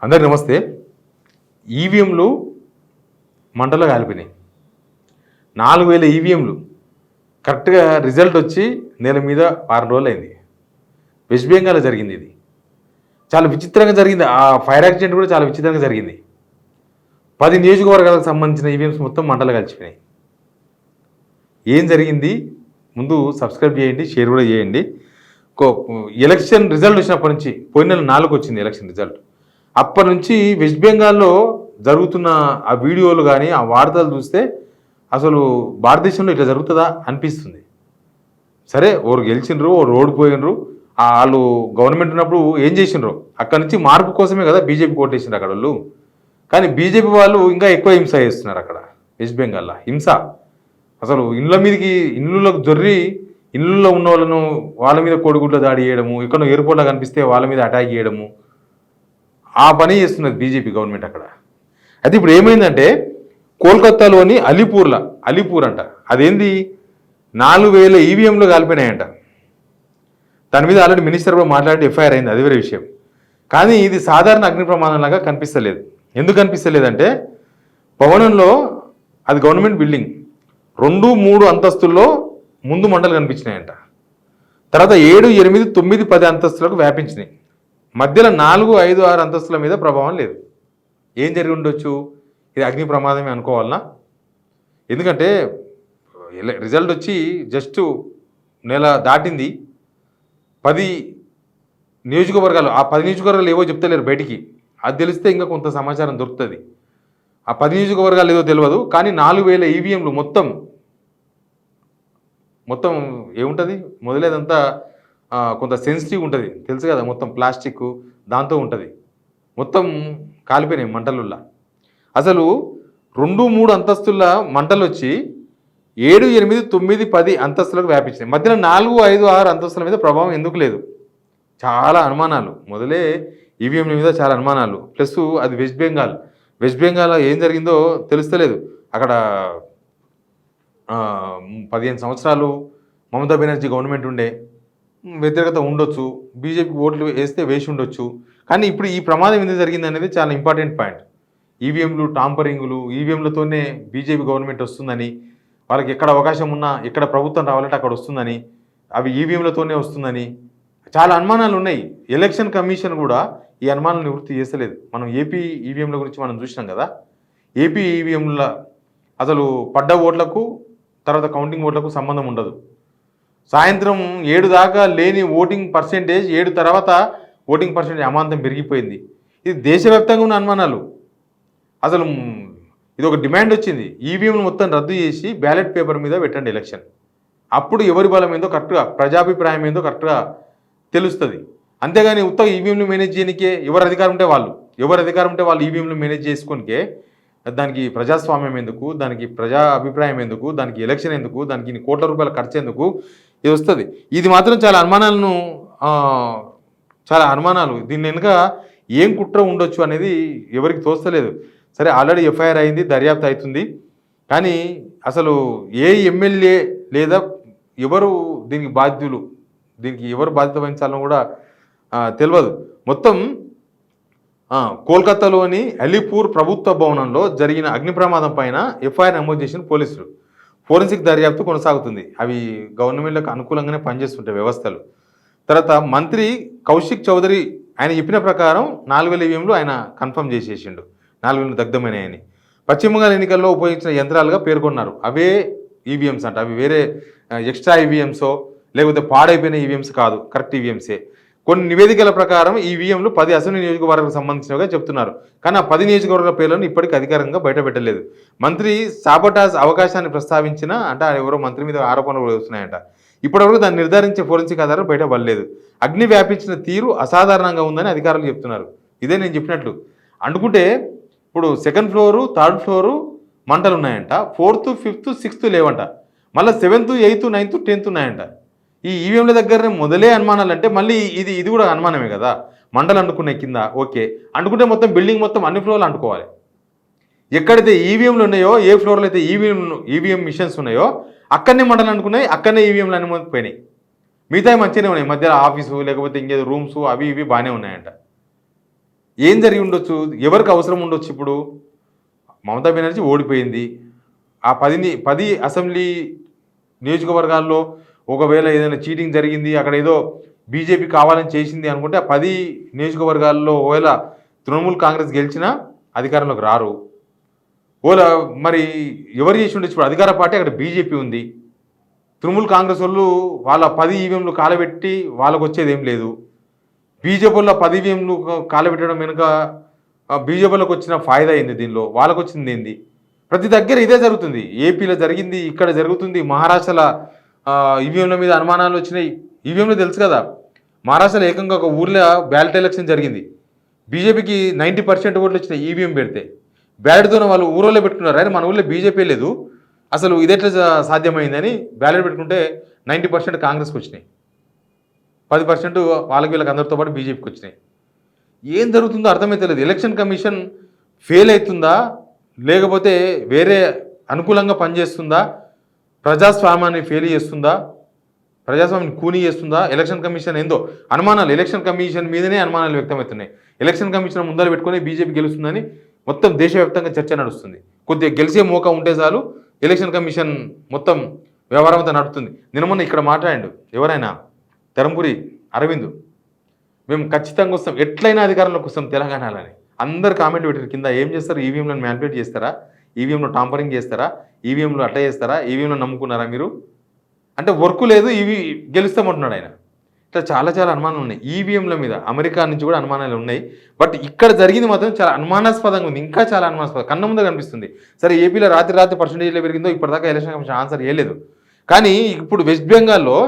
అందరికి నమస్తే. ఈవీఎంలు మంటలో కాలిపోయినాయి. 4000 ఈవీఎంలు కరెక్ట్గా రిజల్ట్ వచ్చి నెల మీద 6 రోజులు అయింది. వెస్ట్ బెంగాల్లో జరిగింది. ఇది చాలా విచిత్రంగా జరిగింది. ఆ ఫైర్ యాక్సిడెంట్ కూడా చాలా విచిత్రంగా జరిగింది. 10 నియోజకవర్గాలకు సంబంధించిన ఈవీఎంస్ మొత్తం మంటలు కలిసిపోయినాయి. ఏం జరిగింది? ముందు సబ్స్క్రైబ్ చేయండి, షేర్ కూడా చేయండి. ఎలక్షన్ రిజల్ట్ వచ్చినప్పటి నుంచి పోయిన నెల 4 వచ్చింది ఎలక్షన్ రిజల్ట్. అప్పటి నుంచి వెస్ట్ బెంగాల్లో జరుగుతున్న ఆ వీడియోలు కానీ ఆ వార్తలు చూస్తే అసలు భారతదేశంలో ఇట్లా జరుగుతుందా అనిపిస్తుంది. సరే, ఓరు గెలిచినరు, ఓరు ఓడిపోయినరు, వాళ్ళు గవర్నమెంట్ ఉన్నప్పుడు ఏం చేసినారు? అక్కడి నుంచి మార్పు కోసమే కదా బీజేపీ కోటేసినారు అక్కడ వాళ్ళు. కానీ బీజేపీ వాళ్ళు ఇంకా ఎక్కువ హింస చేస్తున్నారు అక్కడ వెస్ట్ బెంగాల్లో. హింస అసలు ఇళ్ళలోకి జొర్రి ఇళ్ళల్లో ఉన్న వాళ్ళను వాళ్ళ మీద కోడిగుడ్ల దాడి చేయడము, ఎక్కడో ఎయిర్పోర్ట్లో కనిపిస్తే వాళ్ళ మీద అటాక్ చేయడము, ఆ పని చేస్తున్నది బీజేపీ గవర్నమెంట్ అక్కడ. అయితే ఇప్పుడు ఏమైందంటే కోల్కతాలోని అలీపూర్ అంట, అదేంది 4000 ఈవీఎంలు కాలిపోయినాయంట. దాని మీద ఆల్రెడీ మినిస్టర్ కూడా మాట్లాడి ఎఫ్ఐఆర్ అయింది, అది వేరే విషయం. కానీ ఇది సాధారణ అగ్ని ప్రమాదంలాగా కనిపిస్తలేదు. ఎందుకు కనిపిస్తలేదంటే భవనంలో, అది గవర్నమెంట్ బిల్డింగ్, 2-3 అంతస్తుల్లో ముందు మంటలు కనిపించినాయంట. తర్వాత 7, 8, 9, 10 అంతస్తులకు వ్యాపించినాయి. మధ్యలో 4, 5, 6 అంతస్తుల మీద ప్రభావం లేదు. ఏం జరిగి ఉండొచ్చు? ఇది అగ్ని ప్రమాదమే అనుకోవాలనా? ఎందుకంటే రిజల్ట్ వచ్చి జస్ట్ నెల దాటింది. 10 నియోజకవర్గాలు, ఆ 10 నియోజకవర్గాలు ఏవో చెప్తలేరు బయటికి. అది తెలిస్తే ఇంకా కొంత సమాచారం దొరుకుతుంది. ఆ 10 నియోజకవర్గాలు ఏదో తెలియదు. కానీ 4000 ఈవీఎంలు మొత్తం ఏముంటుంది? మొదలేదంతా కొంత సెన్సిటివ్ ఉంటుంది, తెలుసు కదా, మొత్తం ప్లాస్టిక్ దాంతో ఉంటుంది. మొత్తం కాలిపోయినాయి మంటలుల్లా. అసలు 2-3 అంతస్తుల మంటలు వచ్చి 7, 8, 9, 10 అంతస్తులకు వ్యాపించినాయి. మధ్యలో 4, 5, 6 అంతస్తుల మీద ప్రభావం ఎందుకు లేదు? చాలా అనుమానాలు. మొదలే ఈవీఎంల మీద చాలా అనుమానాలు. ప్లస్ అది వెస్ట్ బెంగాల్ ఏం జరిగిందో తెలుస్తలేదు. అక్కడ 15 సంవత్సరాలు మమతా బెనర్జీ గవర్నమెంట్ ఉండే, వ్యతిరేకత ఉండొచ్చు, బీజేపీకి ఓట్లు వేసి ఉండొచ్చు. కానీ ఇప్పుడు ఈ ప్రమాదం ఎందుకు జరిగింది అనేది చాలా ఇంపార్టెంట్ పాయింట్. ఈవీఎంలు టాంపరింగులు, ఈవీఎంలతోనే బీజేపీ గవర్నమెంట్ వస్తుందని, వాళ్ళకి ఎక్కడ అవకాశం ఉన్నా, ఎక్కడ ప్రభుత్వం రావాలంటే అక్కడ వస్తుందని, అవి ఈవీఎంలతోనే వస్తుందని చాలా అనుమానాలు ఉన్నాయి. ఎలక్షన్ కమిషన్ కూడా ఈ అనుమానాలు నివృత్తి చేస్తలేదు. మనం ఏపీ ఈవీఎంల గురించి మనం చూసినాం కదా. ఏపీ ఈవీఎంల అసలు పడ్డ ఓట్లకు తర్వాత కౌంటింగ్ ఓట్లకు సంబంధం ఉండదు. సాయంత్రం 7 దాకా లేని ఓటింగ్ పర్సెంటేజ్ 7 తర్వాత ఓటింగ్ పర్సెంటేజ్ అమాంతం పెరిగిపోయింది. ఇది దేశవ్యాప్తంగా ఉన్న అనుమానాలు. అసలు ఇది ఒక డిమాండ్ వచ్చింది, ఈవీఎంలు మొత్తం రద్దు చేసి బ్యాలెట్ పేపర్ మీద పెట్టండి ఎలక్షన్. అప్పుడు ఎవరి బలం ఏందో కరెక్ట్గా, ప్రజాభిప్రాయం ఏందో కరెక్ట్గా తెలుస్తుంది. అంతేగాని ఉత్తగా ఈవీఎంలు మేనేజ్ చేయడానికే ఎవరు అధికారం ఉంటే వాళ్ళు ఈవీఎంలు మేనేజ్ చేసుకోనికే దానికి ప్రజాస్వామ్యం ఎందుకు, దానికి ప్రజా అభిప్రాయం ఎందుకు, దానికి ఎలక్షన్ ఎందుకు, దానికి ఇన్ని కోట్ల రూపాయల ఖర్చు ఎందుకు, ఇది వస్తుంది. ఇది మాత్రం చాలా అనుమానాలు. దీని వెనుక ఏం కుట్ర ఉండొచ్చు అనేది ఎవరికి తోస్తలేదు. సరే, ఆల్రెడీ ఎఫ్ఐఆర్ అయింది, దర్యాప్తు అవుతుంది. కానీ అసలు ఏ ఎమ్మెల్యే లేదా దీనికి ఎవరు బాధ్యత వహించాలని కూడా తెలియదు. మొత్తం కోల్కతాలోని అలీపూర్ ప్రభుత్వ భవనంలో జరిగిన అగ్ని ప్రమాదం పైన ఎఫ్ఐఆర్ నమోదు చేసిన పోలీసులు. ఫోరెన్సిక్ దర్యాప్తు కొనసాగుతుంది. అవి గవర్నమెంట్లకు అనుకూలంగానే పనిచేస్తుంటాయి వ్యవస్థలు. తర్వాత మంత్రి కౌశిక్ చౌదరి ఆయన చెప్పిన ప్రకారం 4000 ఈవీఎంలు ఆయన కన్ఫర్మ్ చేసేసిండు, 4000 దగ్ధమైనాయని. పశ్చిమ బెంగాల్ ఎన్నికల్లో ఉపయోగించిన యంత్రాలుగా పేర్కొన్నారు. అవే ఈవీఎంస్ అంట, అవి వేరే ఎక్స్ట్రా ఈవీఎంసో లేకపోతే పాడైపోయిన ఈవీఎంస్ కాదు, కరెక్ట్ ఈవీఎంసే. కొన్ని నివేదికల ప్రకారం ఈ ఈవీఎంలు 10 అసెంబ్లీ నియోజకవర్గాలకు సంబంధించినవిగా చెప్తున్నారు. కానీ ఆ 10 నియోజకవర్గాల పేర్లను ఇప్పటికీ అధికారికంగా బయటపెట్టలేదు. మంత్రి సాబోటాజ్ అవకాశాన్ని ప్రస్తావించిన అంటే ఎవరో మంత్రి మీద ఆరోపణలు వస్తున్నాయంట. ఇప్పటివరకు దాన్ని నిర్ధారించే ఫోరెన్సిక్ ఆధారం బయటపడలేదు. అగ్ని వ్యాపించిన తీరు అసాధారణంగా ఉందని అధికారులు చెప్తున్నారు. ఇదే నేను చెప్పినట్లు అనుకుంటే ఇప్పుడు 2nd ఫ్లోరు 3rd ఫ్లోరు మంటలు ఉన్నాయంట, 4th, 5th, 6th లేవంట, మళ్ళీ 7th, 8th, 9th, 10th ఉన్నాయంట. ఈ ఈవీఎంల దగ్గరనే మొదలే అనుమానాలు అంటే మళ్ళీ ఇది కూడా అనుమానమే కదా. మంటలు అంటుకున్నాయి కింద, ఓకే, అంటుకుంటే మొత్తం బిల్డింగ్ మొత్తం అన్ని ఫ్లోర్లు అంటుకోవాలి. ఎక్కడైతే ఈవీఎంలు ఉన్నాయో, ఏ ఫ్లోర్లో అయితే ఈవీఎం మిషన్స్ ఉన్నాయో అక్కడనే మంటలు అంటుకున్నాయి, అక్కడనే ఈవీఎంలు అన్ని పోయినాయి. మిగతా మంచిగానే ఉన్నాయి, మధ్యలో ఆఫీసు లేకపోతే ఇంకేదో రూమ్స్ అవి ఇవి బాగానే ఉన్నాయంట. ఏం జరిగి ఉండొచ్చు, ఎవరికి అవసరం ఉండొచ్చు? ఇప్పుడు మమతా బెనర్జీ ఓడిపోయింది, ఆ 10 అసెంబ్లీ నియోజకవర్గాల్లో ఒకవేళ ఏదైనా చీటింగ్ జరిగింది, అక్కడ ఏదో బీజేపీ కావాలని చేసింది అనుకుంటే ఆ 10 నియోజకవర్గాల్లో ఒకవేళ తృణమూల్ కాంగ్రెస్ గెలిచినా అధికారంలోకి రారు. ఓలా మరి ఎవరు చేసి ఉండొచ్చు? ఇప్పుడు అధికార పార్టీ అక్కడ బీజేపీ ఉంది, తృణమూల్ కాంగ్రెస్ వాళ్ళు వాళ్ళ 10 ఈవీఎంలు కాలబెట్టి వాళ్ళకు వచ్చేది ఏం లేదు. బీజేపీ వాళ్ళ 10 ఈవీఎంలు కాలబెట్టడం వెనుక బీజేపీలకు వచ్చిన ఫాయిదా ఏంది? దీనిలో వాళ్ళకు వచ్చింది ఏంది? ప్రతి దగ్గర ఇదే జరుగుతుంది. ఏపీలో జరిగింది, ఇక్కడ జరుగుతుంది. మహారాష్ట్రలో ఈవీఎంల మీద అనుమానాలు వచ్చినాయి. ఈవీఎంలో తెలుసు కదా, మహారాష్ట్రలో ఏకంగా ఒక ఊర్లో బ్యాలెట్ ఎలక్షన్ జరిగింది, బీజేపీకి 90% ఓట్లు వచ్చినాయి ఈవీఎం పెడితే. బ్యాలెట్తో వాళ్ళు ఊరోళ్ళే పెట్టుకున్నారు, అరే మన ఊళ్ళో బీజేపీ లేదు, అసలు ఇదెట్లా సాధ్యమైందని బ్యాలెట్ పెట్టుకుంటే 90% కాంగ్రెస్కి వచ్చినాయి, 10% వాళ్ళకి వీళ్ళకి అందరితో పాటు బీజేపీకి వచ్చినాయి. ఏం జరుగుతుందో అర్థమైతే లేదు. ఎలక్షన్ కమిషన్ ఫెయిల్ అవుతుందా, లేకపోతే వేరే అనుకూలంగా పనిచేస్తుందా, ప్రజాస్వామ్యాన్ని ఫెయిల్ చేస్తుందా, ప్రజాస్వామ్యాన్ని కూనీ చేస్తుందా? ఎలక్షన్ కమిషన్ ఏందో అనుమానాలు, ఎలక్షన్ కమిషన్ మీదనే అనుమానాలు వ్యక్తమవుతున్నాయి. ఎలక్షన్ కమిషన్ ముందర పెట్టుకొని బీజేపీ గెలుస్తుందని మొత్తం దేశవ్యాప్తంగా చర్చ నడుస్తుంది. కొద్దిగా గెలిచే మోకా ఉంటే చాలు, ఎలక్షన్ కమిషన్ మొత్తం వ్యవహారం అంతా నడుస్తుంది. నిన్న మొన్న ఇక్కడ మాట్లాడాడు ఎవరైనా, ధర్మపురి అరవింద్, మేము ఖచ్చితంగా వస్తాం, ఎట్లయినా అధికారంలోకి వస్తాం తెలంగాణలోని. అందరు కామెంట్ పెట్టారు కింద, ఏం చేస్తారు? ఈవీఎంలను మ్యానిపులేట్ చేస్తారా? ఈవీఎంలో టాంపరింగ్ చేస్తారా? ఈవీఎంలో అట్లా చేస్తారా? ఈవీఎంలో నమ్ముకున్నారా మీరు? అంటే వర్క్ లేదు, ఇవి గెలుస్తామంటున్నాడు ఆయన. ఇట్లా చాలా చాలా అనుమానాలు ఉన్నాయి ఈవీఎంల మీద. అమెరికా నుంచి కూడా అనుమానాలు ఉన్నాయి. బట్ ఇక్కడ జరిగింది మాత్రం చాలా అనుమానాస్పదంగా ఉంది, ఇంకా చాలా అనుమానాస్పదం, కన్న ముందు కనిపిస్తుంది. సరే, ఏపీలో రాత్రి పర్సెంటేజ్లో పెరిగిందో ఇప్పటిదాకా ఎలక్షన్ కమిషన్ ఆన్సర్ చేయలేదు. కానీ ఇప్పుడు వెస్ట్ బెంగాల్లో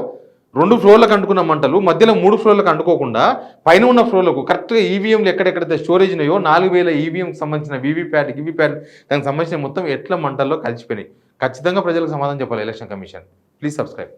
2 ఫ్లోర్లకు అంటుకున్న మంటలు మధ్యలో 3 ఫ్లోర్లకు అంటుకోకుండా పైన ఉన్న ఫ్లోర్లకు కరెక్ట్గా ఈవీఎంలు ఎక్కడెక్కడైతే స్టోరేజ్ ఉన్నాయో 4000 ఈవీఎంకి సంబంధించిన వీవీప్యాట్ దానికి సంబంధించిన మొత్తం ఎట్లా మంటల్లో కలిసిపోయినాయి. ఖచ్చితంగా ప్రజలకు సమాధానం చెప్పాలి ఎలక్షన్ కమిషన్. Please subscribe.